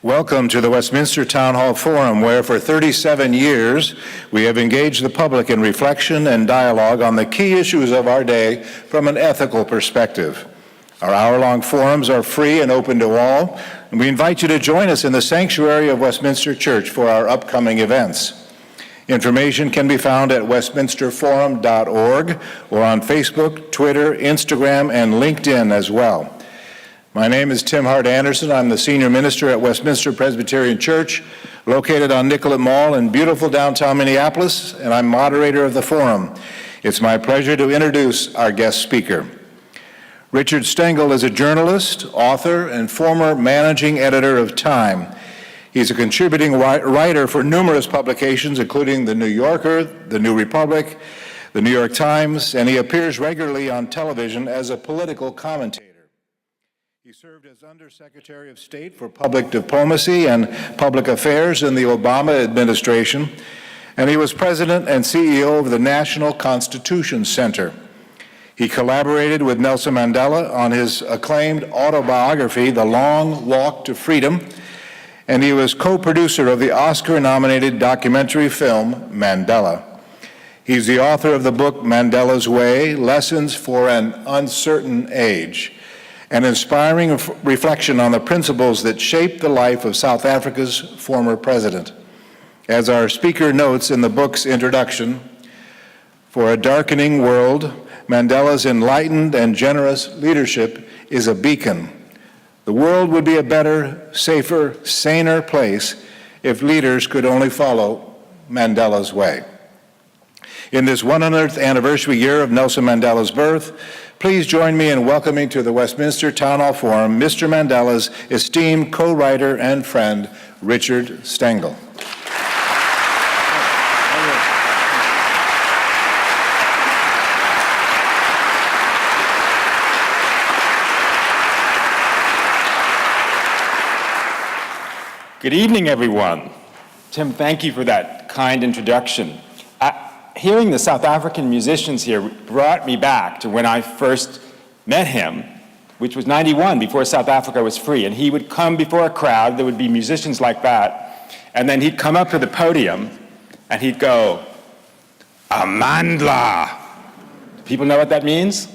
Welcome to the Westminster Town Hall Forum, where for 37 years we have engaged the public in reflection and dialogue on the key issues of our day from an ethical perspective. Our hour-long forums are free and open to all, and we invite you to join us in the sanctuary of Westminster Church for our upcoming events. Information can be found at westminsterforum.org or on Facebook, Twitter, Instagram, and LinkedIn as well. My name is Tim Hart Anderson. I'm the senior minister at Westminster Presbyterian Church, located on Nicollet Mall in beautiful downtown Minneapolis, and I'm moderator of the forum. It's my pleasure to introduce our guest speaker. Richard Stengel is a journalist, author, and former managing editor of Time. He's a contributing writer for numerous publications, including The New Yorker, The New Republic, The New York Times, and he appears regularly on television as a political commentator. He served as Undersecretary of State for Public Diplomacy and Public Affairs in the Obama administration, and he was president and CEO of the National Constitution Center. He collaborated with Nelson Mandela on his acclaimed autobiography, The Long Walk to Freedom, and he was co-producer of the Oscar-nominated documentary film, Mandela. He's the author of the book, Mandela's Way, Lessons for an Uncertain Age, an inspiring reflection on the principles that shaped the life of South Africa's former president. As our speaker notes in the book's introduction, for a darkening world, Mandela's enlightened and generous leadership is a beacon. The world would be a better, safer, saner place if leaders could only follow Mandela's way. In this 100th anniversary year of Nelson Mandela's birth, please join me in welcoming to the Westminster Town Hall Forum Mr. Mandela's esteemed co-writer and friend, Richard Stengel. Good evening, everyone. Tim, thank you for that kind introduction. Hearing the South African musicians here brought me back to when I first met him, which was '91, before South Africa was free. And he would come before a crowd, there would be musicians like that, and then he'd come up to the podium and he'd go, Amandla. People know what that means?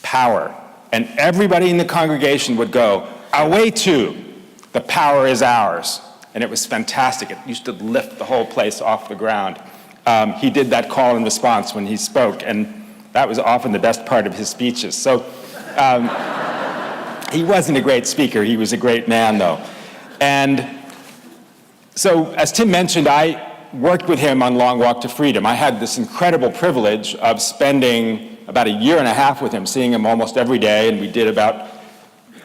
Power. And everybody in the congregation would go, Awetu, the power is ours. And it was fantastic. It used to lift the whole place off the ground. He did that call and response when he spoke, and that was often the best part of his speeches. So he wasn't a great speaker. He was a great man, though. And so, as Tim mentioned, I worked with him on Long Walk to Freedom. I had this incredible privilege of spending about a year and a half with him, seeing him almost every day, and we did about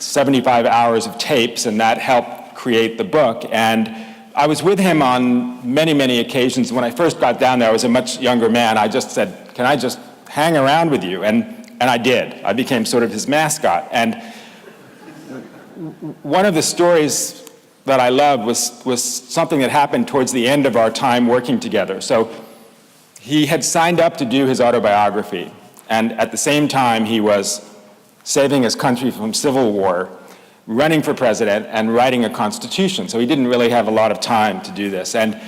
75 hours of tapes, and that helped create the book. And I was with him on many, many occasions. When I first got down there, I was a much younger man. I just said, can I just hang around with you? And I did. I became sort of his mascot. And one of the stories that I loved was something that happened towards the end of our time working together. So he had signed up to do his autobiography. And at the same time, he was saving his country from civil war, running for president, and writing a constitution. So he didn't really have a lot of time to do this. And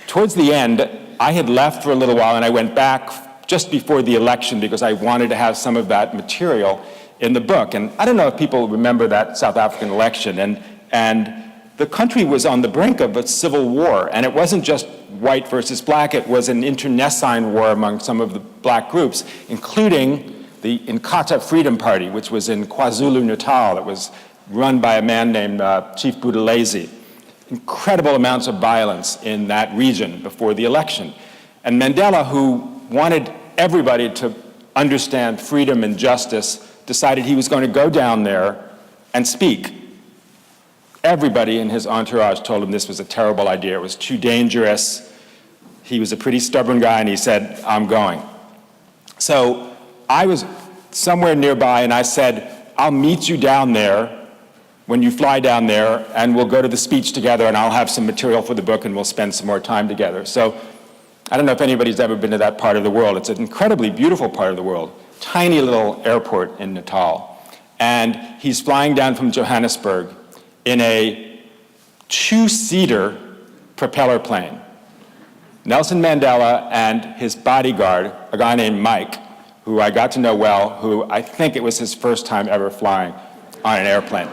towards the end, I had left for a little while, and I went back just before the election because I wanted to have some of that material in the book. And I don't know if people remember that South African election. And the country was on the brink of a civil war. And it wasn't just white versus black. It was an internecine war among some of the black groups, including the Inkatha Freedom Party, which was in KwaZulu-Natal. It was run by a man named Chief Buthelezi. Incredible amounts of violence in that region before the election. And Mandela, who wanted everybody to understand freedom and justice, decided he was going to go down there and speak. Everybody in his entourage told him this was a terrible idea. It was too dangerous. He was a pretty stubborn guy, and he said, I'm going. So I was somewhere nearby, and I said, I'll meet you down there when you fly down there, and we'll go to the speech together, and I'll have some material for the book, and we'll spend some more time together. So I don't know if anybody's ever been to that part of the world. It's an incredibly beautiful part of the world. Tiny little airport in Natal. And he's flying down from Johannesburg, in a two-seater propeller plane. Nelson Mandela and his bodyguard, a guy named Mike, who I got to know well, who I think it was his first time ever flying on an airplane.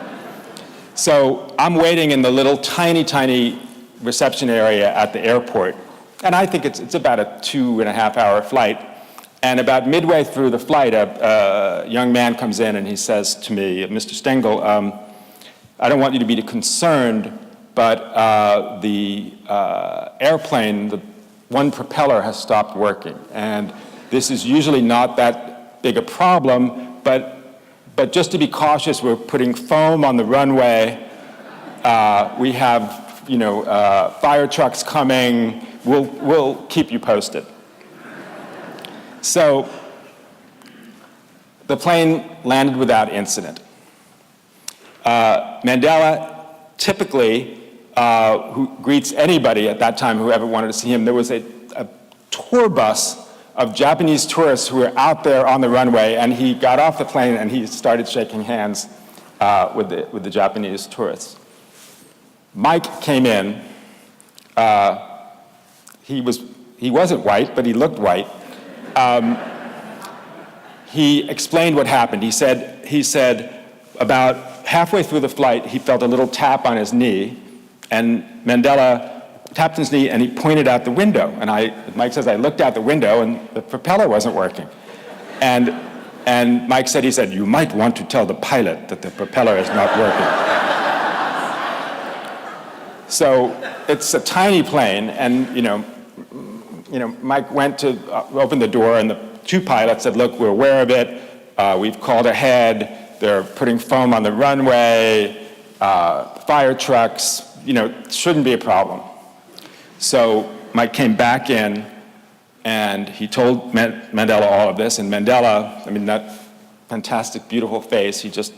So I'm waiting in the little tiny reception area at the airport, and I think it's about a 2.5-hour flight. And about midway through the flight, a young man comes in and he says to me, "Mr. Stengel, I don't want you to be concerned, but the airplane, the one propeller has stopped working. And this is usually not that big a problem, but just to be cautious, we're putting foam on the runway. We have, fire trucks coming. We'll keep you posted." So the plane landed without incident. Mandela typically, who greets anybody at that time who ever wanted to see him, there was a tour bus of Japanese tourists who were out there on the runway, and he got off the plane and he started shaking hands with the Japanese tourists. Mike came in. He wasn't white, but he looked white. He explained what happened. He said about halfway through the flight, he felt a little tap on his knee, and Mandela tapped his knee and he pointed out the window. And Mike says, I looked out the window and the propeller wasn't working. And Mike said, "You might want to tell the pilot that the propeller is not working." So it's a tiny plane, and Mike went to open the door, and the two pilots said, "Look, we're aware of it. We've called ahead. They're putting foam on the runway, fire trucks, shouldn't be a problem." So Mike came back in, and he told Mandela all of this, and Mandela, that fantastic, beautiful face, he just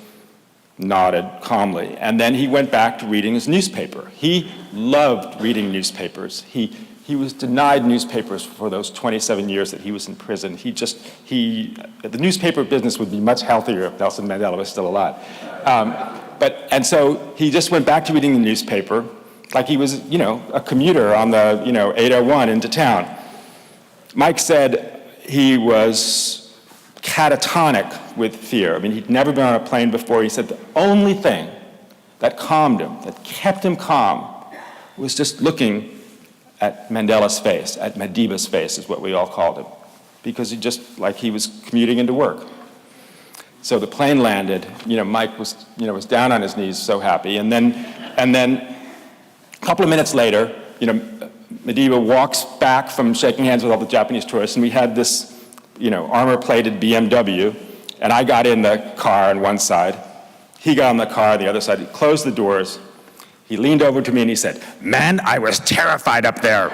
nodded calmly. And then he went back to reading his newspaper. He loved reading newspapers. He was denied newspapers for those 27 years that he was in prison. The newspaper business would be much healthier if Nelson Mandela was still alive. And so he just went back to reading the newspaper like he was, a commuter on the, 801 into town. Mike said he was catatonic with fear. He'd never been on a plane before. He said the only thing that calmed him, that kept him calm, was just looking at Mandela's face, at Madiba's face is what we all called him, because he was commuting into work. So the plane landed, Mike was down on his knees, so happy, and then a couple of minutes later, Madiba walks back from shaking hands with all the Japanese tourists, and we had this, armor-plated BMW, and I got in the car on one side, he got on the car on the other side, he closed the doors. He leaned over to me and he said, "Man, I was terrified up there."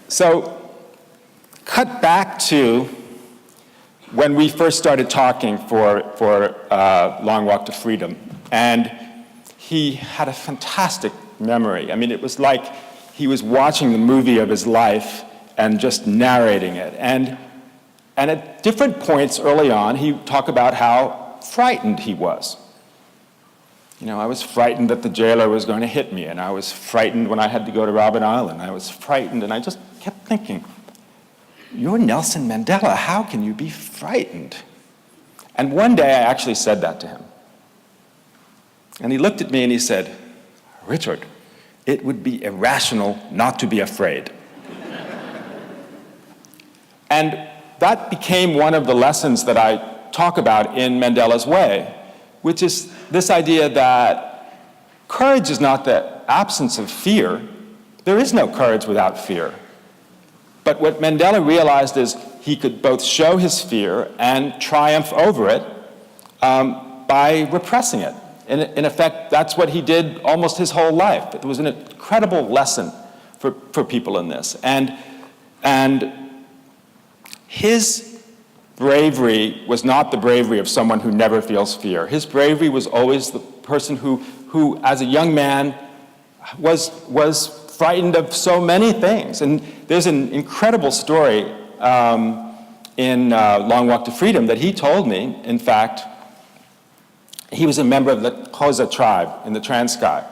So, cut back to when we first started talking for Long Walk to Freedom, and he had a fantastic memory. It was like he was watching the movie of his life and just narrating it. And at different points early on, he talked about how frightened he was. I was frightened that the jailer was going to hit me, and I was frightened when I had to go to Robben Island. I was frightened, and I just kept thinking, you're Nelson Mandela, how can you be frightened? And one day I actually said that to him. And he looked at me and he said, "Richard, it would be irrational not to be afraid." And that became one of the lessons that I talk about in Mandela's Way, which is this idea that courage is not the absence of fear. There is no courage without fear. But what Mandela realized is he could both show his fear and triumph over it by repressing it. In effect, that's what he did almost his whole life. It was an incredible lesson for people in this. And his bravery was not the bravery of someone who never feels fear. His bravery was always the person who as a young man, was frightened of so many things. And there's an incredible story in Long Walk to Freedom that he told me. In fact, he was a member of the Xhosa tribe in the Transkei,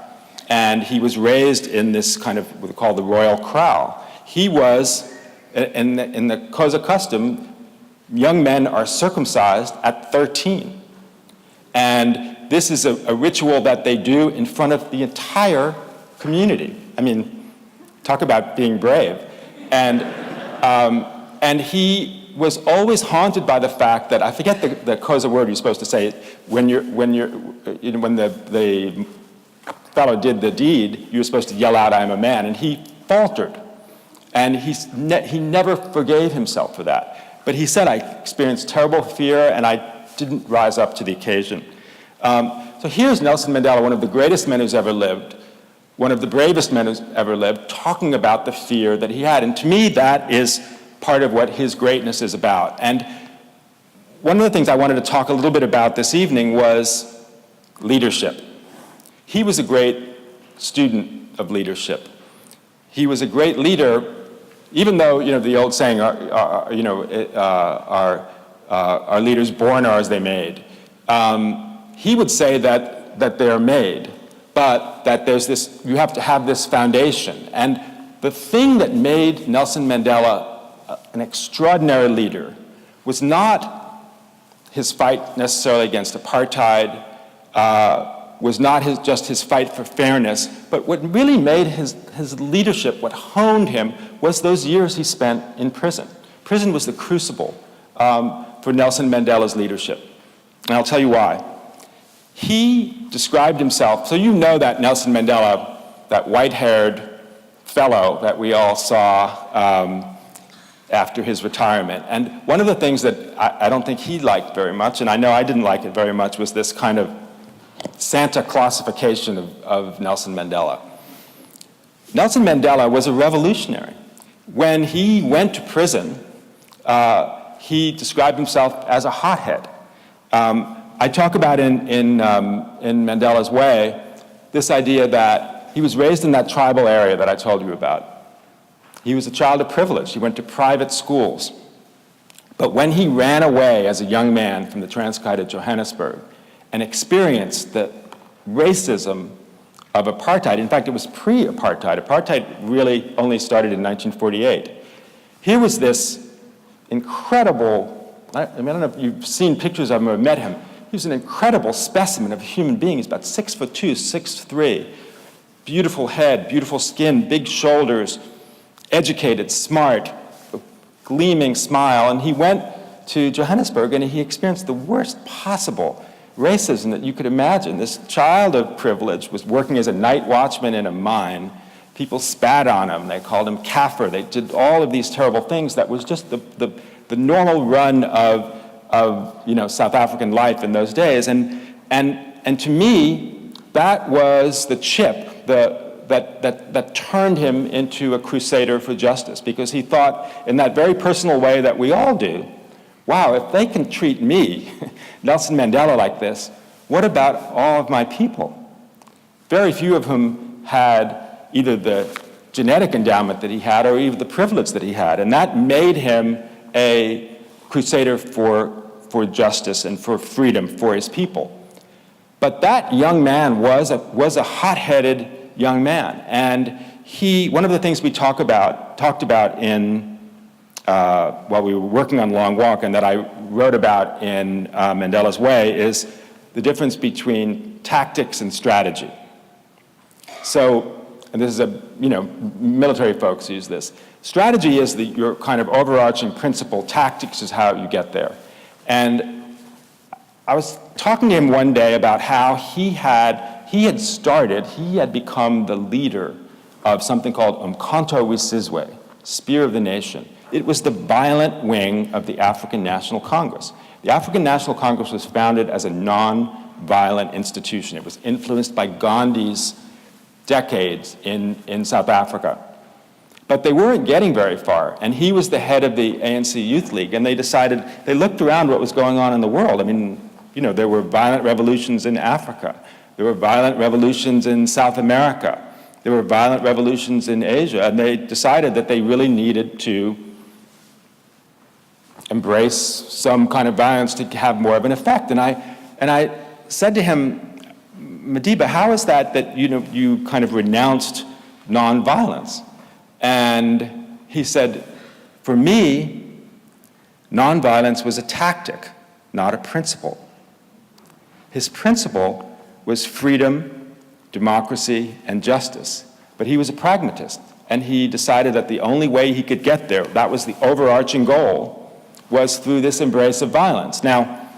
and he was raised in this kind of what we call the royal kraal. He was, in the Xhosa custom, young men are circumcised at 13. And this is a ritual that they do in front of the entire community. I mean, talk about being brave. And he was always haunted by the fact that, I forget the Xhosa word you're supposed to say, when the fellow did the deed, you were supposed to yell out, "I am a man," and he faltered. And he never forgave himself for that. But he said, "I experienced terrible fear, and I didn't rise up to the occasion." So here's Nelson Mandela, one of the greatest men who's ever lived, one of the bravest men who's ever lived, talking about the fear that he had. And to me, that is part of what his greatness is about. And one of the things I wanted to talk a little bit about this evening was leadership. He was a great student of leadership. He was a great leader, even though, the old saying, our leaders born are as they made. He would say that they're made, but that you have to have this foundation. And the thing that made Nelson Mandela an extraordinary leader was not his fight necessarily against apartheid, was not just his fight for fairness, but what really made his leadership, what honed him, was those years he spent in prison. Prison was the crucible for Nelson Mandela's leadership. And I'll tell you why. He described himself, so you know that Nelson Mandela, that white-haired fellow that we all saw after his retirement. And one of the things that I don't think he liked very much, and I know I didn't like it very much, was this kind of Santa Clausification of Nelson Mandela. Nelson Mandela was a revolutionary. When he went to prison, he described himself as a hothead. I talk about in Mandela's Way this idea that he was raised in that tribal area that I told you about. He was a child of privilege. He went to private schools. But when he ran away as a young man from the Transkei to Johannesburg and experienced the racism of apartheid, in fact, it was pre-apartheid. Apartheid really only started in 1948. Here was this incredible, I don't know if you've seen pictures of him or met him. He was an incredible specimen of a human being. He's about 6'2", 6'3", beautiful head, beautiful skin, big shoulders, educated, smart, a gleaming smile. And he went to Johannesburg and he experienced the worst possible racism that you could imagine. This child of privilege was working as a night watchman in a mine. People spat on him. They called him Kaffir. They did all of these terrible things that was just the normal run of South African life in those days. And to me, that was the chip that turned him into a crusader for justice, because he thought in that very personal way that we all do, wow, if they can treat me, Nelson Mandela, like this, what about all of my people? Very few of whom had either the genetic endowment that he had or even the privilege that he had. And that made him a crusader for justice and for freedom for his people. But that young man was a hot-headed young man. And one of the things we talked about in, while we were working on Long Walk, and that I wrote about in Mandela's Way, is the difference between tactics and strategy. So, and this is military folks use this. Strategy is your kind of overarching principle. Tactics is how you get there. And I was talking to him one day about how he had become the leader of something called Umkhonto weSizwe, Spear of the Nation. It was the violent wing of the African National Congress. The African National Congress was founded as a non-violent institution. It was influenced by Gandhi's decades in South Africa. But they weren't getting very far, and he was the head of the ANC Youth League, and they looked around what was going on in the world. I mean, there were violent revolutions in Africa. There were violent revolutions in South America. there were violent revolutions in Asia, and they decided that they really needed to embrace some kind of violence to have more of an effect. And I said to him, Madiba, how is that you kind of renounced nonviolence? And he said, for me, nonviolence was a tactic, not a principle. His principle was freedom, democracy, and justice. But he was a pragmatist, and he decided that the only way he could get there, that was the overarching goal, was through this embrace of violence. Now,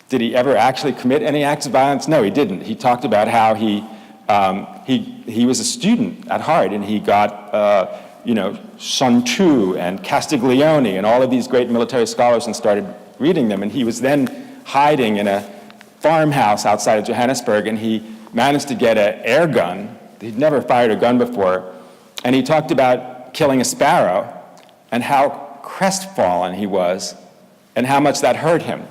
did he ever actually commit any acts of violence? No, he didn't. He talked about how he was a student at heart, and he got Sun Tzu and Castiglione and all of these great military scholars and started reading them. And he was then hiding in a farmhouse outside of Johannesburg, and he managed to get an air gun. He'd never fired a gun before. And he talked about killing a sparrow and how crestfallen he was and how much that hurt him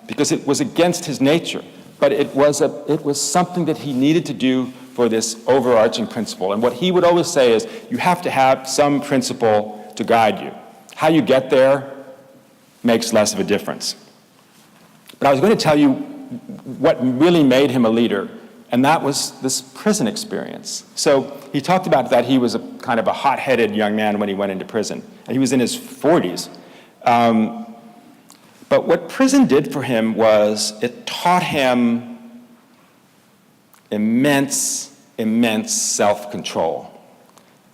because it was against his nature. But it was something that he needed to do for this overarching principle. And what he would always say is, you have to have some principle to guide you. How you get there makes less of a difference. But I was going to tell you what really made him a leader, and that was this prison experience. So he talked about that he was a kind of a hot-headed young man when he went into prison, and he was in his 40s. But what prison did for him was it taught him immense self-control.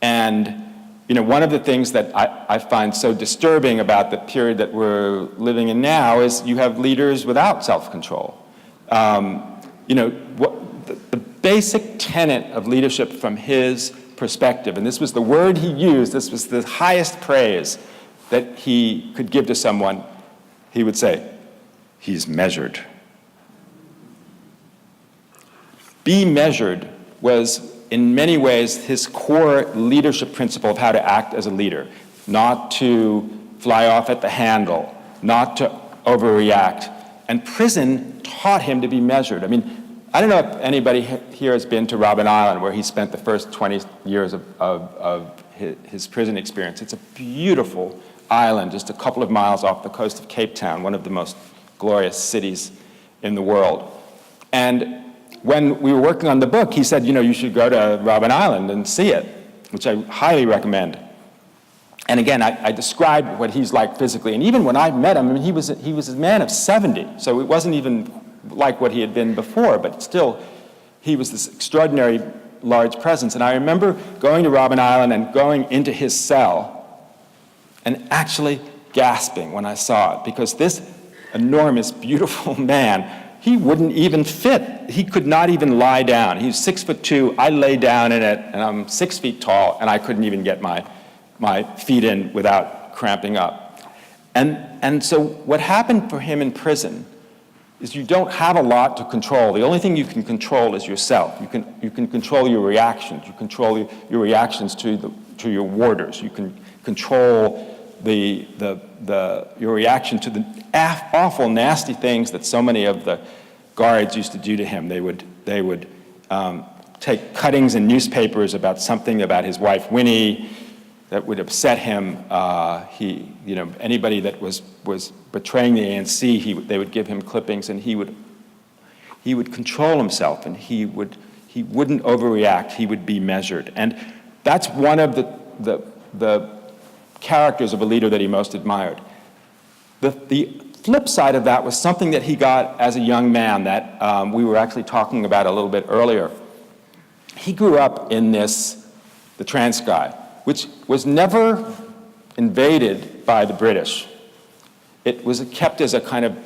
And one of the things that I find so disturbing about the period that we're living in now is you have leaders without self-control. The basic tenet of leadership from his perspective, and this was the word he used, this was the highest praise that he could give to someone, he would say, he's measured. Be measured was in many ways his core leadership principle of how to act as a leader, not to fly off at the handle, not to overreact. And prison taught him to be measured. I mean, I don't know if anybody here has been to Robben Island, where he spent the first 20 years of his prison experience. It's a beautiful island, just a couple of miles off the coast of Cape Town, one of the most glorious cities in the world. And when we were working on the book, he said, you should go to Robben Island and see it, which I highly recommend. And again, I described what he's like physically. And even when I met him, I mean, he was a man of 70, so it wasn't even like what he had been before, but still, he was this extraordinary large presence. And I remember going to Robben Island and going into his cell and actually gasping when I saw it, because this enormous, beautiful man, he wouldn't even fit. He could not even lie down. He's 6'2". I lay down in it, and I'm 6 feet tall, and I couldn't even get my feet in without cramping up. And so what happened for him in prison is you don't have a lot to control. The only thing you can control is yourself. You can control your reactions. You control your reactions to your warders. You can control your reaction to the awful, nasty things that so many of the guards used to do to him. They would take cuttings in newspapers about something about his wife Winnie that would upset him. Anybody that was betraying the ANC, they would give him clippings, and he would control himself, and he wouldn't overreact. He would be measured, and that's one of the characters of a leader that he most admired. The flip side of that was something that he got as a young man that we were actually talking about a little bit earlier. He grew up in the Transkei, which was never invaded by the British. It was kept as a kind of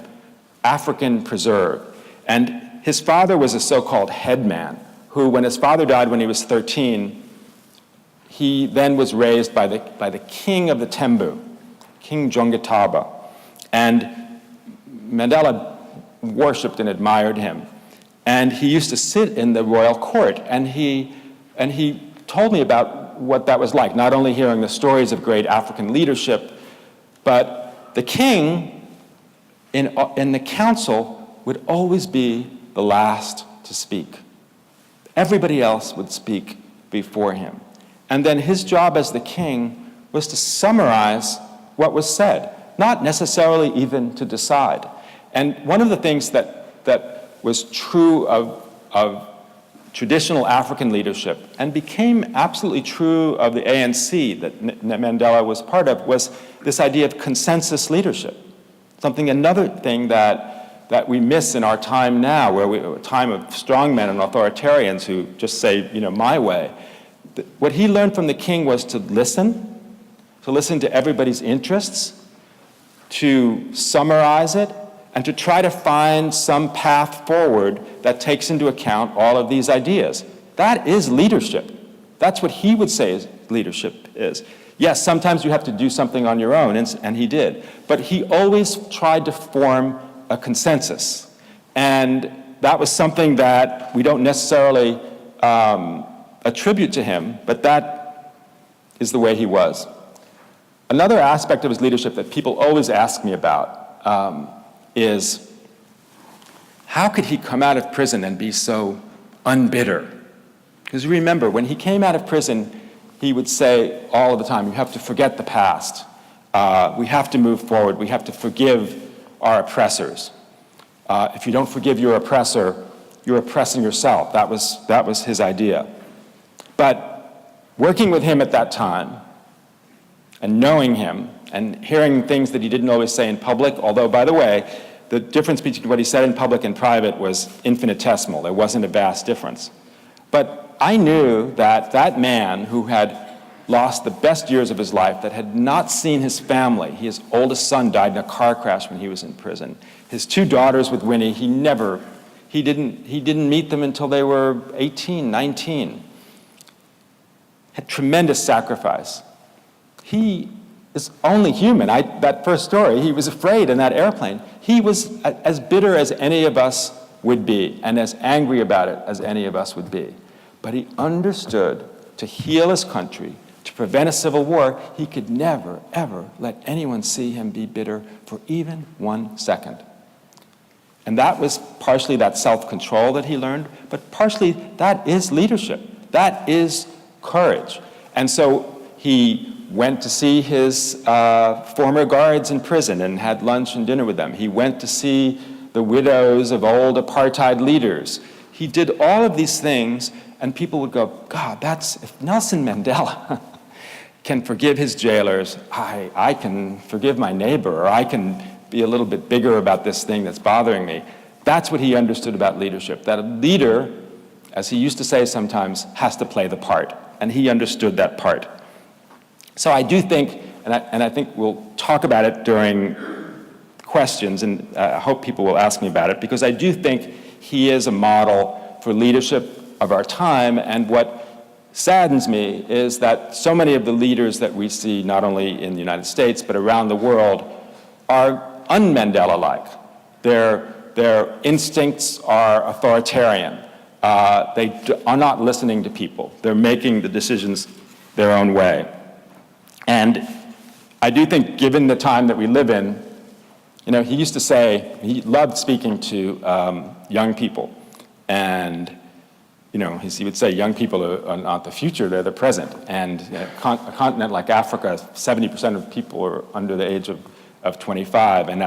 African preserve. And his father was a so-called headman, who, when his father died when he was 13, he then was raised by the king of the Tembu, King Jongataba. And Mandela worshipped and admired him. And he used to sit in the royal court, and he told me about what that was like, not only hearing the stories of great African leadership, but the king in the council would always be the last to speak. Everybody else would speak before him. And then his job as the king was to summarize what was said, not necessarily even to decide. And one of the things that was true of traditional African leadership and became absolutely true of the ANC that Mandela was part of was this idea of consensus leadership. Another thing that we miss in our time now, a time of strongmen and authoritarians who just say, my way. What he learned from the king was to listen to everybody's interests, to summarize it, and to try to find some path forward that takes into account all of these ideas. That is leadership. That's what he would say leadership is. Yes, sometimes you have to do something on your own, and he did. But he always tried to form a consensus. And that was something that we don't necessarily attribute to him, but that is the way he was. Another aspect of his leadership that people always ask me about is, how could he come out of prison and be so unbitter? Because remember, when he came out of prison, he would say all of the time, you have to forget the past. We have to move forward. We have to forgive our oppressors. If you don't forgive your oppressor, you're oppressing yourself. That was his idea. But working with him at that time, and knowing him, and hearing things that he didn't always say in public, although, by the way, the difference between what he said in public and private was infinitesimal. There wasn't a vast difference. But I knew that that man who had lost the best years of his life, that had not seen his family, his oldest son died in a car crash when he was in prison. His two daughters with Winnie, he didn't meet them until they were 18, 19. Had tremendous sacrifice. He is only human. That first story, he was afraid in that airplane. He was as bitter as any of us would be, and as angry about it as any of us would be. But he understood, to heal his country, to prevent a civil war, he could never, ever let anyone see him be bitter for even 1 second. And that was partially that self-control that he learned, but partially that is leadership. That is courage. And so he went to see his former guards in prison and had lunch and dinner with them. He went to see the widows of old apartheid leaders. He did all of these things, and people would go, God, if Nelson Mandela can forgive his jailers, I can forgive my neighbor, or I can be a little bit bigger about this thing that's bothering me. That's what he understood about leadership, that a leader, as he used to say sometimes, has to play the part, and he understood that part. So I do think, and I think we'll talk about it during questions, and I hope people will ask me about it, because I do think he is a model for leadership of our time, and what saddens me is that so many of the leaders that we see, not only in the United States, but around the world, are un-Mandela-like. Their instincts are authoritarian. They are not listening to people. They're making the decisions their own way. And I do think, given the time that we live in, he used to say, he loved speaking to young people. And, he would say, young people are not the future, they're the present. And a continent like Africa, 70% of people are under the age of 25. And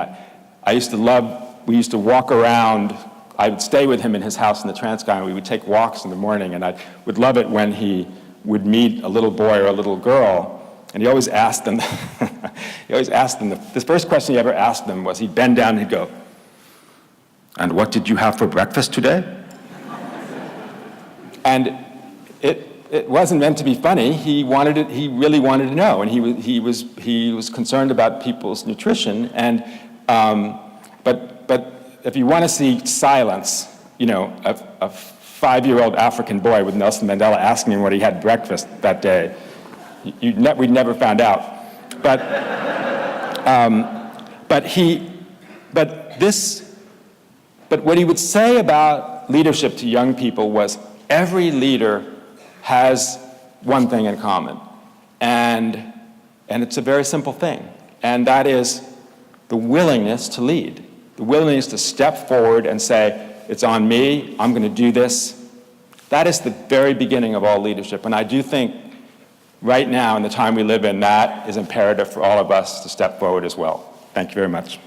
we used to walk around. I would stay with him in his house in the Transcontinental, and we would take walks in the morning. And I would love it when he would meet a little boy or a little girl, and he always asked them, the first question he ever asked them was, he'd bend down and he'd go, "And what did you have for breakfast today?" And it wasn't meant to be funny. He really wanted to know, and he was concerned about people's nutrition. And but if you want to see silence, a 5-year-old African boy with Nelson Mandela asking him what he had breakfast that day, we'd never found out. But what he would say about leadership to young people was, every leader has one thing in common, and it's a very simple thing, and that is the willingness to lead, the willingness to step forward and say, it's on me, I'm going to do this, That is the very beginning of all leadership. And I do think right now, in the time we live in, that is imperative for all of us to step forward as well. Thank you very much.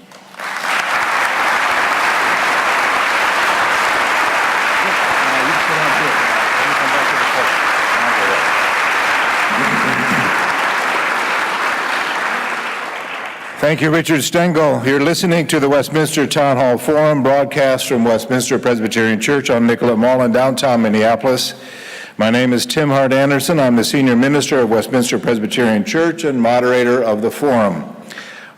Thank you, Richard Stengel. You're listening to the Westminster Town Hall Forum, broadcast from Westminster Presbyterian Church on Nicollet Mall in downtown Minneapolis. My name is Tim Hart Anderson. I'm the senior minister of Westminster Presbyterian Church and moderator of the forum.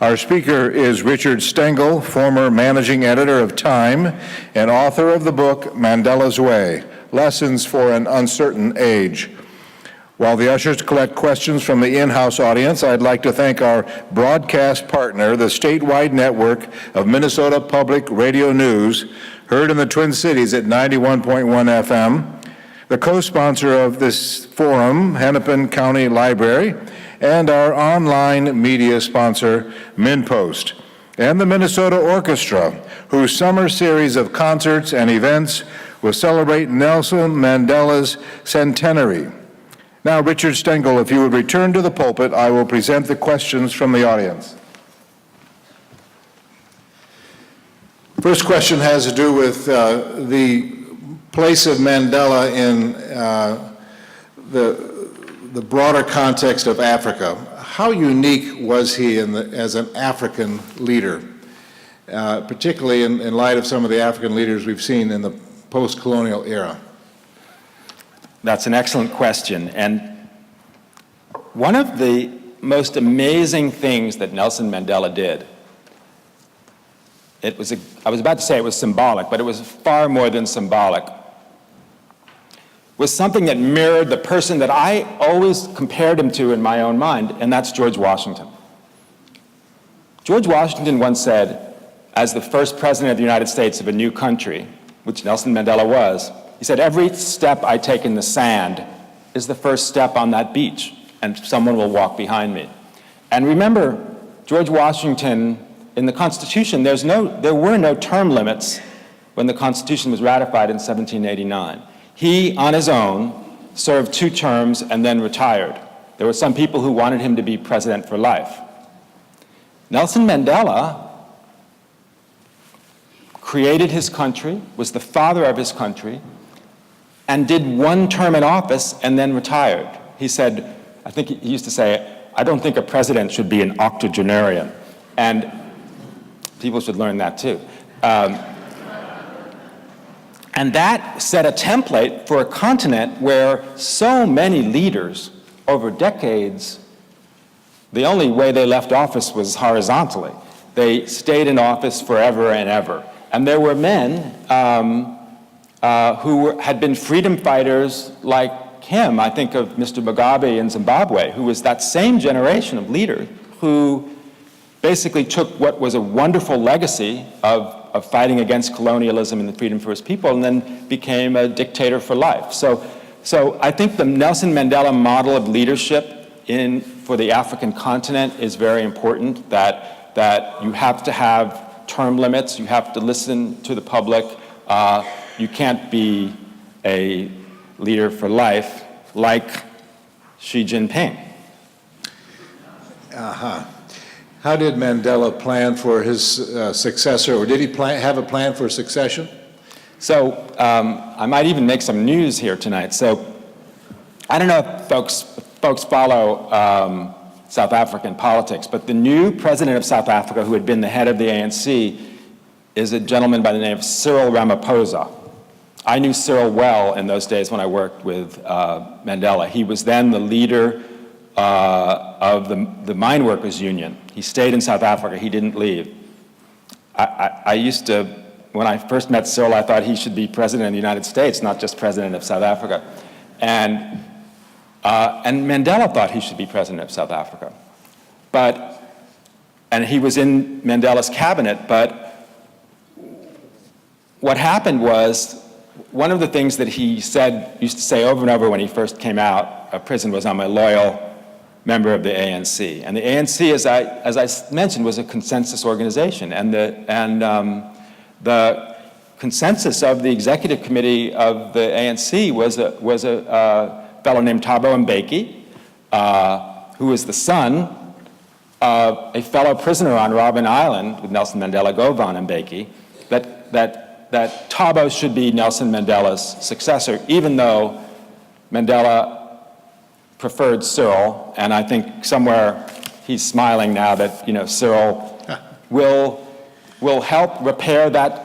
Our speaker is Richard Stengel, former managing editor of Time and author of the book Mandela's Way: Lessons for an Uncertain Age. While the ushers collect questions from the in-house audience, I'd like to thank our broadcast partner, the statewide network of Minnesota Public Radio News, heard in the Twin Cities at 91.1 FM, the co-sponsor of this forum, Hennepin County Library, and our online media sponsor, MinPost, and the Minnesota Orchestra, whose summer series of concerts and events will celebrate Nelson Mandela's centenary. Now, Richard Stengel, if you would return to the pulpit, I will present the questions from the audience. First question has to do with the place of Mandela in the broader context of Africa. How unique was he as an African leader, particularly in light of some of the African leaders we've seen in the post-colonial era? That's an excellent question. And one of the most amazing things that Nelson Mandela did, I was about to say it was symbolic, but it was far more than symbolic, was something that mirrored the person that I always compared him to in my own mind, and that's George Washington. George Washington once said, as the first president of the United States of a new country, which Nelson Mandela was, he said, every step I take in the sand is the first step on that beach, and someone will walk behind me. And remember, George Washington, in the Constitution, there were no term limits when the Constitution was ratified in 1789. He, on his own, served 2 terms and then retired. There were some people who wanted him to be president for life. Nelson Mandela created his country, was the father of his country, and did 1 term in office and then retired. He said, I think he used to say, I don't think a president should be an octogenarian. And people should learn that too. And that set a template for a continent where so many leaders over decades, the only way they left office was horizontally. They stayed in office forever and ever. And there were men who had been freedom fighters like him. I think of Mr. Mugabe in Zimbabwe, who was that same generation of leader who basically took what was a wonderful legacy of fighting against colonialism and the freedom for his people, and then became a dictator for life. So I think the Nelson Mandela model of leadership for the African continent is very important, that you have to have term limits, you have to listen to the public, you can't be a leader for life like Xi Jinping. How did Mandela plan for his successor, or did he have a plan for succession? So I might even make some news here tonight. So I don't know if folks follow South African politics, but the new president of South Africa, who had been the head of the ANC, is a gentleman by the name of Cyril Ramaphosa. I knew Cyril well in those days when I worked with Mandela. He was then the leader of the mine workers union. He stayed in South Africa, he didn't leave. I used to, when I first met Cyril, I thought he should be president of the United States, not just president of South Africa. And Mandela thought he should be president of South Africa. And he was in Mandela's cabinet, but what happened was, one of the things that he used to say over and over when he first came out of prison was, I'm a loyal member of the ANC. And the ANC, as I mentioned, was a consensus organization. And the consensus of the executive committee of the ANC was a fellow named Thabo Mbeki, who was the son of a fellow prisoner on Robben Island with Nelson Mandela, Govan Mbeki, that Thabo should be Nelson Mandela's successor, even though Mandela preferred Cyril, and I think somewhere he's smiling now that, you know, Cyril will help repair that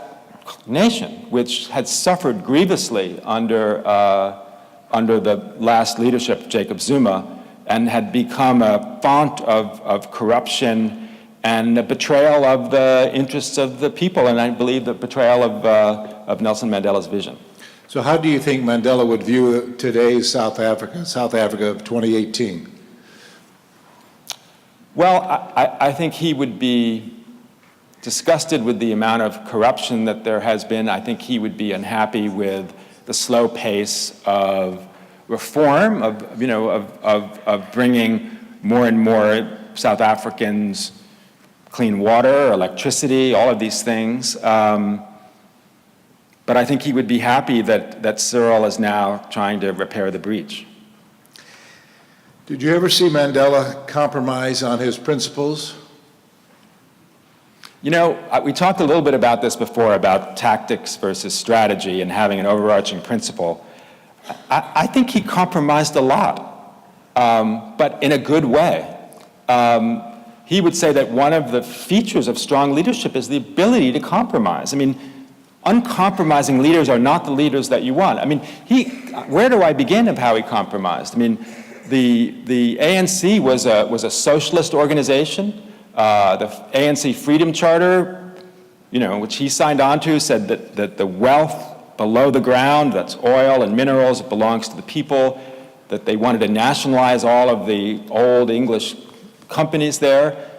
nation, which had suffered grievously under the last leadership of Jacob Zuma, and had become a font of corruption and a betrayal of the interests of the people, and I believe the betrayal of Nelson Mandela's vision. So how do you think Mandela would view today's South Africa of 2018? Well, I think he would be disgusted with the amount of corruption that there has been. I think he would be unhappy with the slow pace of reform, of bringing more and more South Africans clean water, electricity, all of these things. But I think he would be happy that Cyril is now trying to repair the breach. Did you ever see Mandela compromise on his principles? You know, we talked a little bit about this before, about tactics versus strategy and having an overarching principle. I think he compromised a lot, but in a good way. He would say that one of the features of strong leadership is the ability to compromise. I mean, uncompromising leaders are not the leaders that you want. I mean, where do I begin of how he compromised? I mean, the ANC was a socialist organization. The ANC Freedom Charter, you know, which he signed on to, said that the wealth below the ground, that's oil and minerals, it belongs to the people, that they wanted to nationalize all of the old English companies there.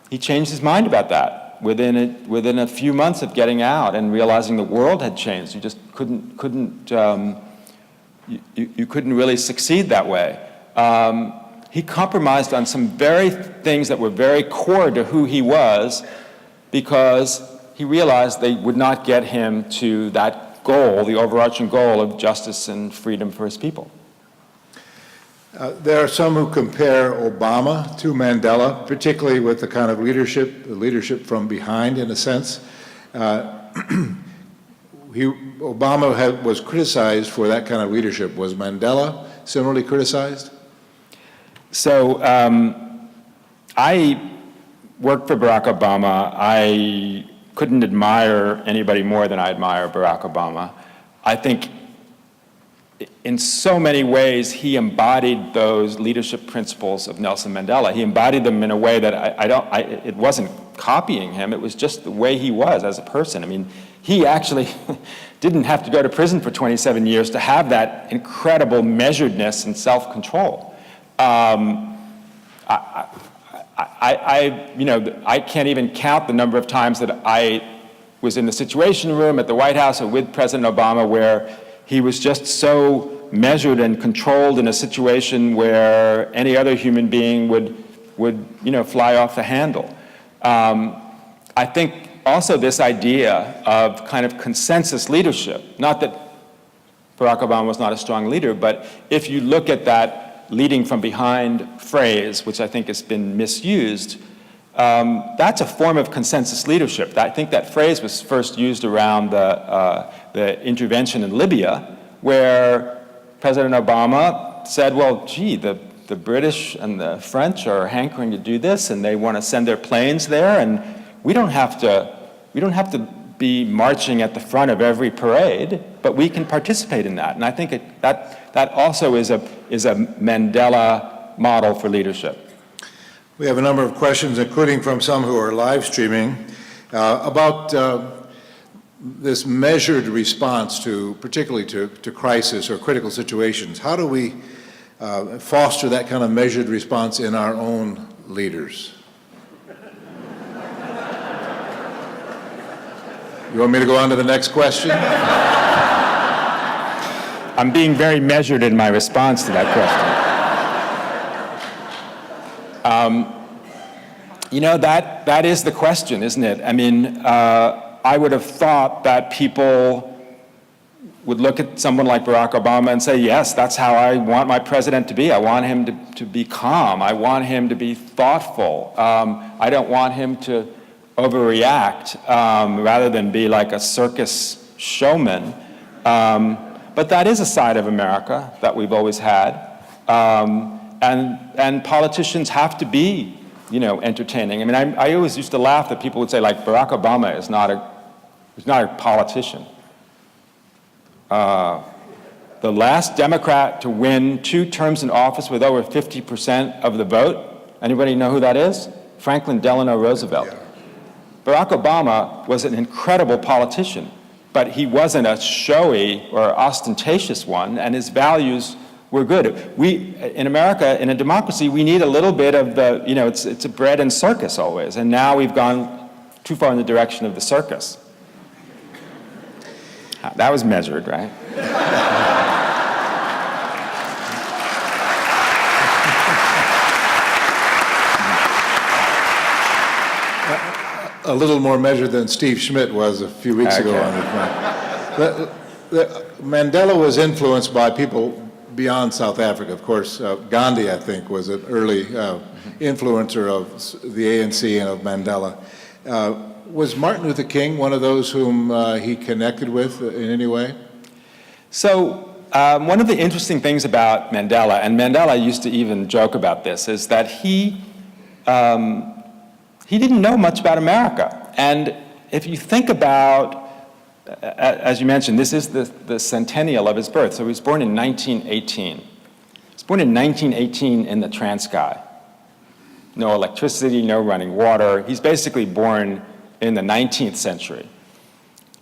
He changed his mind about that within a few months of getting out and realizing the world had changed. You just couldn't really succeed that way. He compromised on some very things that were very core to who he was, because he realized they would not get him to that goal, the overarching goal of justice and freedom for his people. There are some who compare Obama to Mandela, particularly with the kind of leadership from behind, in a sense. Obama was criticized for that kind of leadership. Was Mandela similarly criticized? So I worked for Barack Obama. I couldn't admire anybody more than I admire Barack Obama. I think in so many ways he embodied those leadership principles of Nelson Mandela. He embodied them in a way that it wasn't copying him, it was just the way he was as a person. I mean, he actually didn't have to go to prison for 27 years to have that incredible measuredness and self-control. I can't even count the number of times that I was in the Situation Room at the White House or with President Obama, where he was just so measured and controlled in a situation where any other human being would fly off the handle. I think also this idea of kind of consensus leadership, not that Barack Obama was not a strong leader, but if you look at that leading from behind phrase, which I think has been misused, that's a form of consensus leadership. I think that phrase was first used around the intervention in Libya, where President Obama said, well, gee, the British and the French are hankering to do this, and they want to send their planes there, and we don't have to be marching at the front of every parade, but we can participate in that. And I think that also is a Mandela model for leadership. We have a number of questions, including from some who are live streaming, about this measured response particularly to crisis or critical situations. How do we foster that kind of measured response in our own leaders? You want me to go on to the next question? I'm being very measured in my response to that question. That is the question, isn't it? I mean, I would have thought that people would look at someone like Barack Obama and say, yes, that's how I want my president to be. I want him to be calm. I want him to be thoughtful. I don't want him to overreact rather than be like a circus showman. But that is a side of America that we've always had. And politicians have to be, entertaining. I mean, I always used to laugh that people would say, like, Barack Obama is not a politician. The last Democrat to win 2 terms in office with over 50% of the vote, anybody know who that is? Franklin Delano Roosevelt. Yeah. Barack Obama was an incredible politician, but he wasn't a showy or ostentatious one, and his values were good. In America, in a democracy, we need a little bit of the, it's a bread and circus always, and now we've gone too far in the direction of the circus. That was measured, right? A little more measured than Steve Schmidt was a few weeks ago on the front. Mandela was influenced by people beyond South Africa. Of course, Gandhi, I think, was an early influencer of the ANC and of Mandela. Was Martin Luther King one of those whom he connected with in any way? So one of the interesting things about Mandela, and Mandela used to even joke about this, is that he didn't know much about America. And if you think about, as you mentioned, this is the centennial of his birth. So he was born in 1918. He was born in 1918 in the Transkei. No electricity, no running water. He's basically born in the 19th century.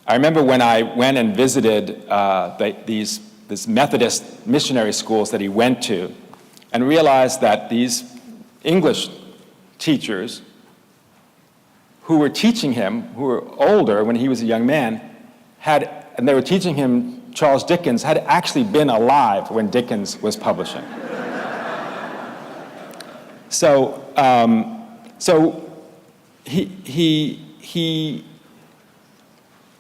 I remember when I went and visited these Methodist missionary schools that he went to, and realized that these English teachers who were teaching him, who were older when he was a young man, and they were teaching him Charles Dickens, had actually been alive when Dickens was publishing. So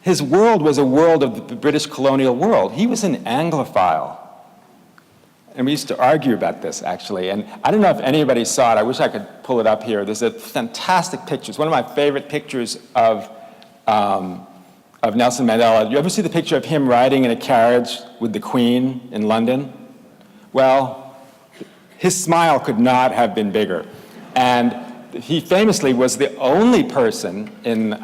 his world was a world of the British colonial world. He was an Anglophile. And we used to argue about this, actually. And I don't know if anybody saw it. I wish I could pull it up here. There's a fantastic picture. It's one of my favorite pictures of Nelson Mandela. You ever see the picture of him riding in a carriage with the Queen in London? Well, his smile could not have been bigger. And he famously was the only person in,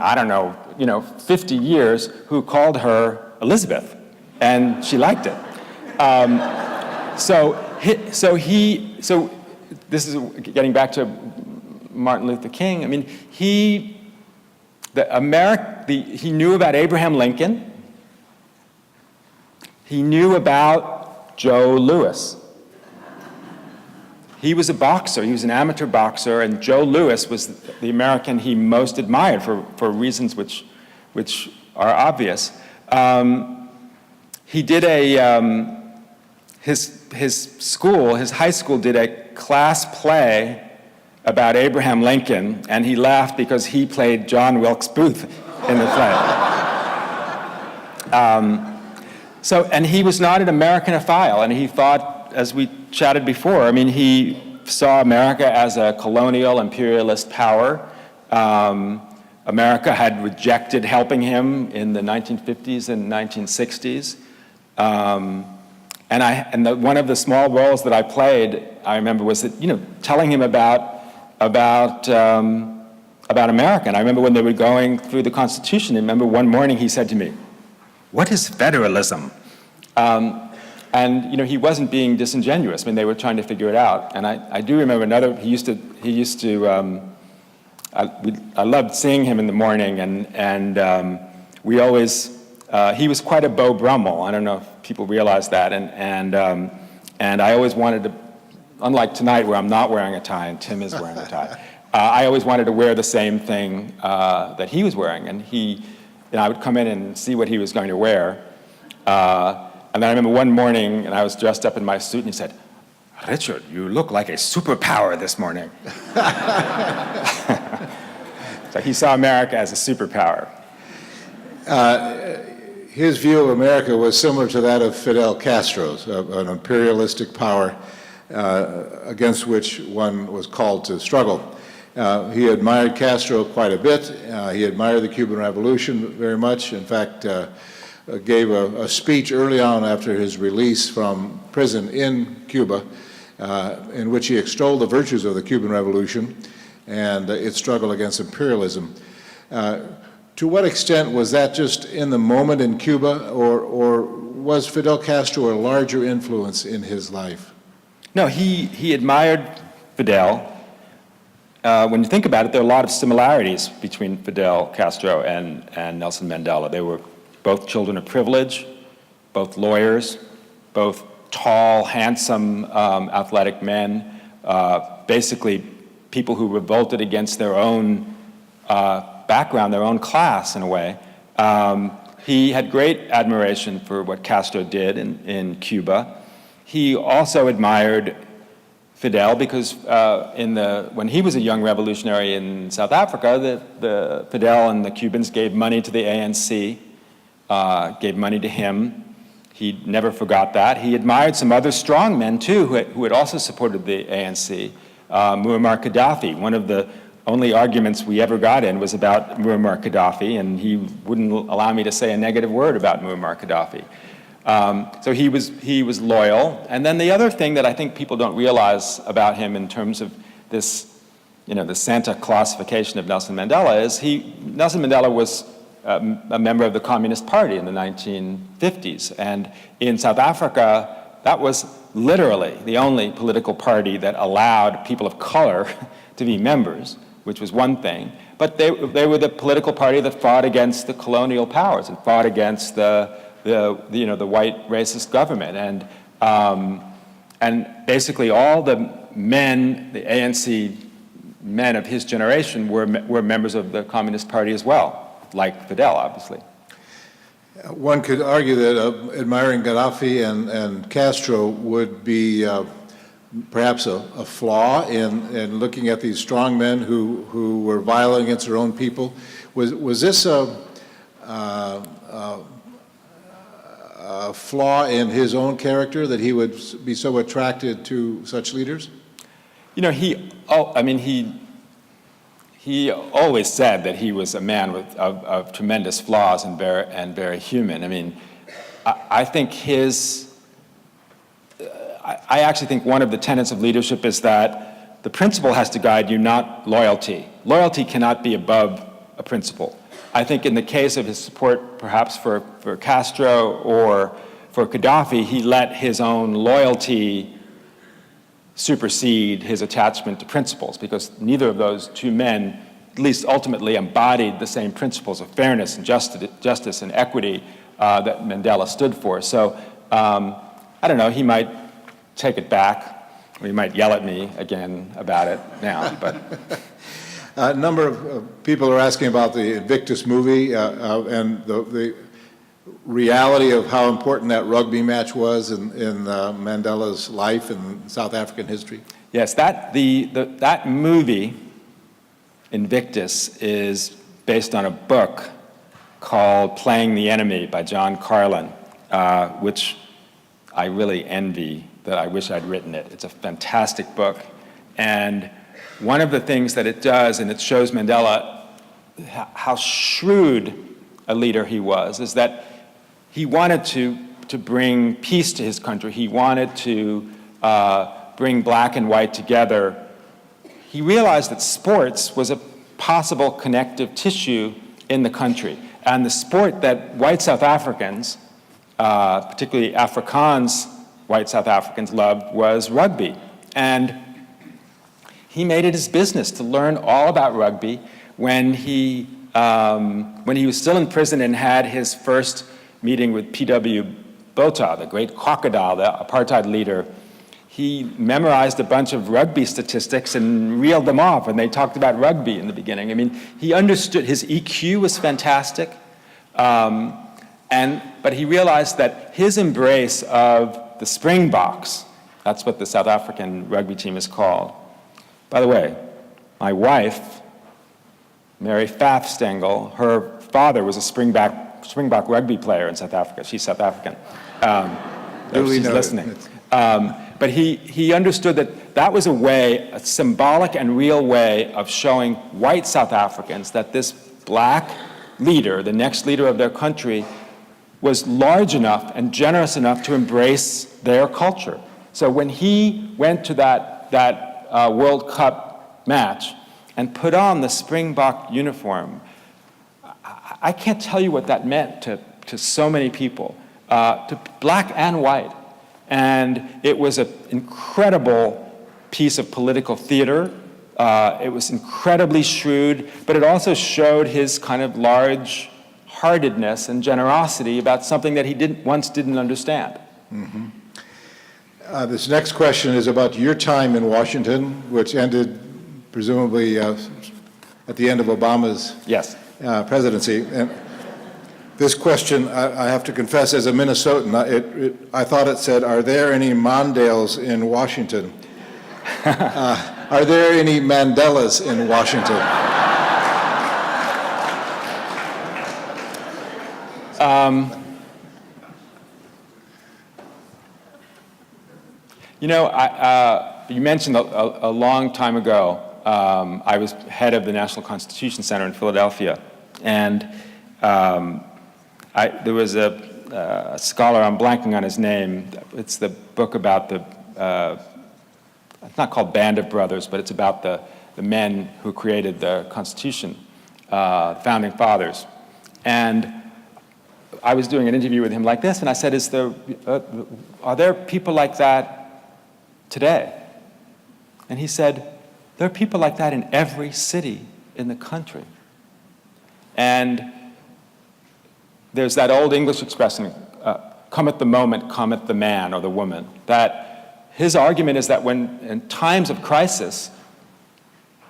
50 years who called her Elizabeth, and she liked it. So this is getting back to Martin Luther King. I mean, he knew about Abraham Lincoln. He knew about Joe Louis. He was a boxer. He was an amateur boxer, and Joe Louis was the American he most admired for reasons which are obvious. He did his high school did a class play about Abraham Lincoln, and he laughed because he played John Wilkes Booth in the play. And he was not an Americanophile, and he thought, as we chatted before, I mean, he saw America as a colonial imperialist power. America had rejected helping him in the 1950s and 1960s. One of the small roles that I played, I remember, was that, telling him about America. And I remember when they were going through the Constitution, I remember one morning he said to me, "What is federalism?" And he wasn't being disingenuous. I mean, they were trying to figure it out. And I do remember I loved seeing him in the morning, and we always, he was quite a Beau Brummel. I don't know if people realize that. And I always wanted to, unlike tonight where I'm not wearing a tie and Tim is wearing a tie, I always wanted to wear the same thing that he was wearing. And I would come in and see what he was going to wear. And then I remember one morning, and I was dressed up in my suit, and he said, "Richard, you look like a superpower this morning." So he saw America as a superpower. His view of America was similar to that of Fidel Castro's, an imperialistic power against which one was called to struggle. He admired Castro quite a bit. He admired the Cuban Revolution very much. In fact, gave a speech early on after his release from prison in Cuba in which he extolled the virtues of the Cuban Revolution and its struggle against imperialism. To what extent was that just in the moment in Cuba, or was Fidel Castro a larger influence in his life? No, he admired Fidel. When you think about it, there are a lot of similarities between Fidel Castro and Nelson Mandela. They were both children of privilege, both lawyers, both tall, handsome, athletic men, basically people who revolted against their own background, their own class in a way. He had great admiration for what Castro did in Cuba. He also admired Fidel because when he was a young revolutionary in South Africa, the Fidel and the Cubans gave money to the ANC, gave money to him. He never forgot that. He admired some other strong men, too, who had also supported the ANC. Muammar Gaddafi, one of the only arguments we ever got in was about Muammar Gaddafi, and he wouldn't allow me to say a negative word about Muammar Gaddafi. So he was loyal. And then the other thing that I think people don't realize about him in terms of this, the Santa classification of Nelson Mandela is Nelson Mandela was a member of the Communist Party in the 1950s. And in South Africa, that was literally the only political party that allowed people of color to be members, which was one thing. But they were the political party that fought against the colonial powers and fought against the white racist government. And basically all the men, the ANC men of his generation were members of the Communist Party as well, like Fidel, obviously. One could argue that admiring Gaddafi and Castro would be perhaps a flaw in looking at these strong men who were violent against their own people. Was this a flaw in his own character, that he would be so attracted to such leaders? He always said that he was a man of tremendous flaws and very human. I mean, I actually think one of the tenets of leadership is that the principle has to guide you, not loyalty. Loyalty cannot be above a principle. I think in the case of his support, perhaps for Castro or for Gaddafi, he let his own loyalty supersede his attachment to principles, because neither of those two men, at least ultimately, embodied the same principles of fairness and justice and equity that Mandela stood for. So, I don't know, he might take it back, or he might yell at me again about it now, but... A number of people are asking about the Invictus movie and the reality of how important that rugby match was in Mandela's life and South African history. Yes, that movie, Invictus, is based on a book called Playing the Enemy by John Carlin, which I really envy that I wish I'd written it. It's a fantastic book. And one of the things that it does, and it shows Mandela how shrewd a leader he was, is that he wanted to bring peace to his country. He wanted to bring black and white together. He realized that sports was a possible connective tissue in the country. And the sport that white South Africans, particularly Afrikaans white South Africans, loved was rugby. And he made it his business to learn all about rugby when he was still in prison and had his first meeting with P.W. Botha, the great crocodile, the apartheid leader. He memorized a bunch of rugby statistics and reeled them off, and they talked about rugby in the beginning. I mean, he understood, his EQ was fantastic, but he realized that his embrace of the Springboks, that's what the South African rugby team is called. By the way, my wife, Mary Fath Stengel, her father was a Springbok Springbok rugby player in South Africa. She's South African. She's listening. But he understood that that was a way, a symbolic and real way of showing white South Africans that this black leader, the next leader of their country, was large enough and generous enough to embrace their culture. So when he went to that World Cup match and put on the Springbok uniform, I can't tell you what that meant to so many people, to black and white. And it was an incredible piece of political theater. It was incredibly shrewd, but it also showed his kind of large-heartedness and generosity about something that he once didn't understand. This next question is about your time in Washington, which ended presumably at the end of Obama's presidency. And this question, I have to confess, as a Minnesotan, I thought it said, "Are there any Mandelas in Washington?" Are there any Mandelas in Washington? You mentioned a long time ago, I was head of the National Constitution Center in Philadelphia, and there was a scholar, I'm blanking on his name, it's the book about it's not called Band of Brothers, but it's about the men who created the Constitution, Founding Fathers. And I was doing an interview with him like this, and I said, are there people like that today? And he said, there are people like that in every city in the country. And there's that old English expression, cometh the moment, cometh the man or the woman, that his argument is that when in times of crisis,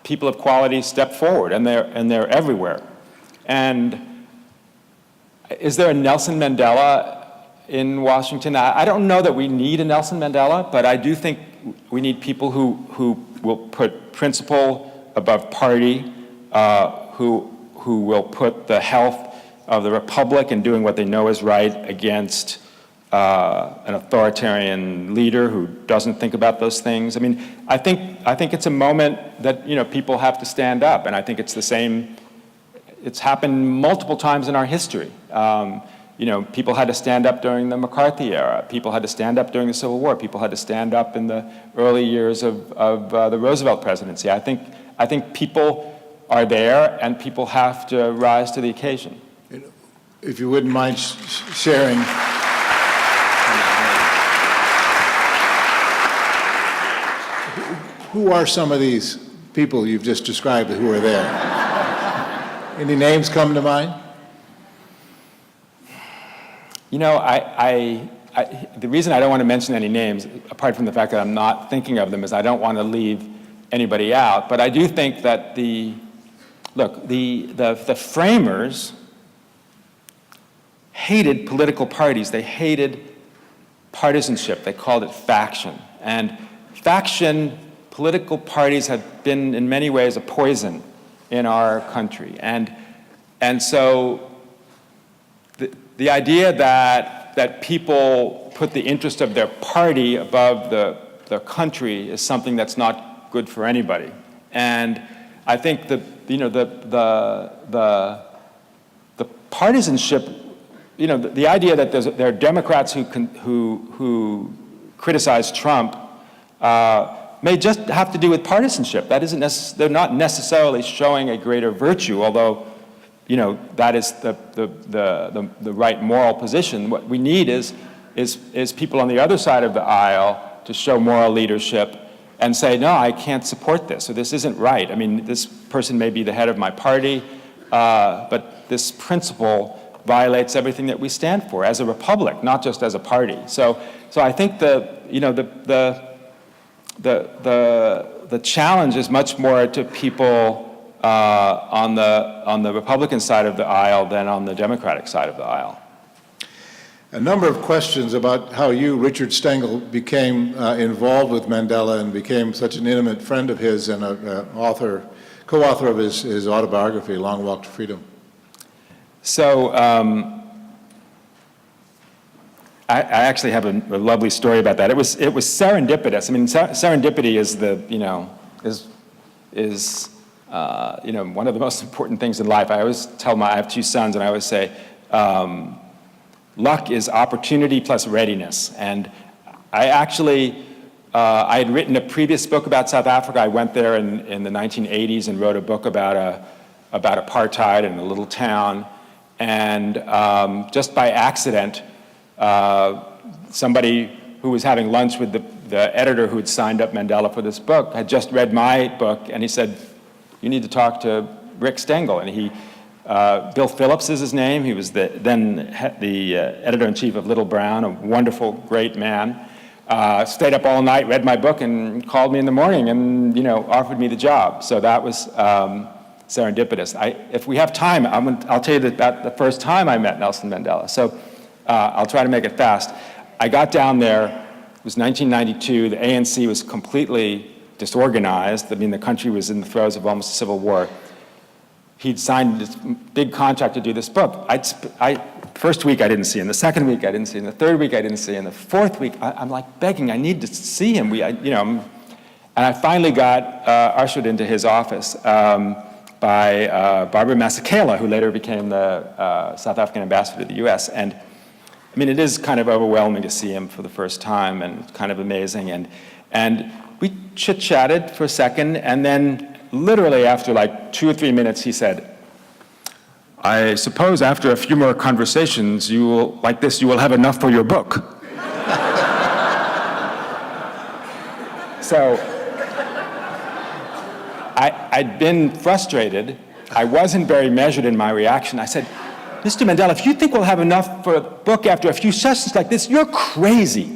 people of quality step forward, and they're everywhere. And is there a Nelson Mandela in Washington? I don't know that we need a Nelson Mandela, but I do think we need people who will put principle above party, who will put the health of the republic and doing what they know is right against an authoritarian leader who doesn't think about those things. I mean, I think it's a moment that people have to stand up, and I think it's the same. It's happened multiple times in our history. People had to stand up during the McCarthy era. People had to stand up during the Civil War. People had to stand up in the early years of the Roosevelt presidency. I think people are there, and people have to rise to the occasion. If you wouldn't mind sharing. Who are some of these people you've just described who are there? Any names come to mind? The reason I don't want to mention any names, apart from the fact that I'm not thinking of them, is I don't want to leave anybody out. But I do think that the framers hated political parties. They hated partisanship. They called it faction. And political parties have been in many ways a poison in our country. And so the idea that people put the interest of their party above their country is something that's not good for anybody. And I think the partisanship, the idea that there are Democrats who criticize Trump may just have to do with partisanship. That isn't they're not necessarily showing a greater virtue, although that is the right moral position. What we need is people on the other side of the aisle to show moral leadership and say, no, I can't support this, or this isn't right. I mean, this person may be the head of my party, but this principle violates everything that we stand for as a republic, not just as a party. So I think the challenge is much more to people on the Republican side of the aisle than on the Democratic side of the aisle. A number of questions about how you, Richard Stengel, became involved with Mandela and became such an intimate friend of his and an co-author of his autobiography, Long Walk to Freedom. So I actually have a lovely story about that. It was serendipitous. I mean, serendipity is one of the most important things in life. I always tell I have 2 sons, and I always say, luck is opportunity plus readiness. And I actually, I had written a previous book about South Africa. I went there in the 1980s and wrote a book about apartheid in a little town. And just by accident, somebody who was having lunch with the editor who had signed up Mandela for this book had just read my book, and he said, "You need to talk to Rick Stengel." And Bill Phillips is his name. He was then the editor-in-chief of Little Brown, a wonderful, great man. Stayed up all night, read my book, and called me in the morning and, offered me the job. So that was serendipitous. If we have time, I'll tell you about the first time I met Nelson Mandela. So I'll try to make it fast. I got down there, it was 1992, the ANC was completely disorganized. I mean, the country was in the throes of almost a civil war. He'd signed this big contract to do this book. First week I didn't see him, the second week I didn't see him, the third week I didn't see him, the fourth week I'm like begging, I need to see him. And I finally got ushered into his office by Barbara Masekela, who later became the South African ambassador to the US. And I mean, it is kind of overwhelming to see him for the first time and kind of amazing. And we chit-chatted for a second, and then literally after like 2 or 3 minutes, he said, "I suppose after a few more conversations, you will have enough for your book." So I'd been frustrated. I wasn't very measured in my reaction. I said, "Mr. Mandela, if you think we'll have enough for a book after a few sessions like this, you're crazy."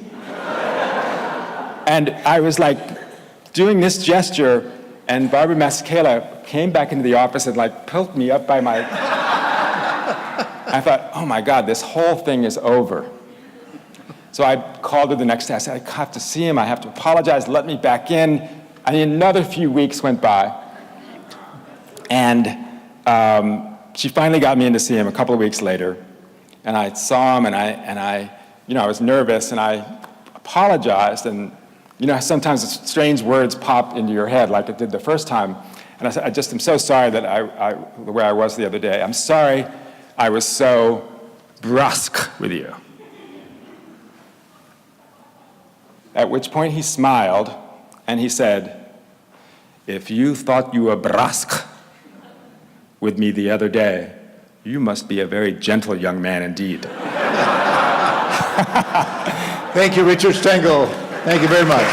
And I was like doing this gesture, and Barbara Masekela came back into the office and like pulled me up by my... I thought, oh my God, this whole thing is over. So I called her the next day. I said, "I have to see him. I have to apologize. Let me back in." And another few weeks went by. And she finally got me in to see him a couple of weeks later. And I saw him, and I was nervous, and I apologized. And sometimes strange words pop into your head like it did the first time. And I said, "I just am so sorry that the way I was the other day. I'm sorry I was so brusque with you." At which point he smiled and he said, "If you thought you were brusque with me the other day, you must be a very gentle young man indeed." Thank you, Richard Stengel. Thank you very much.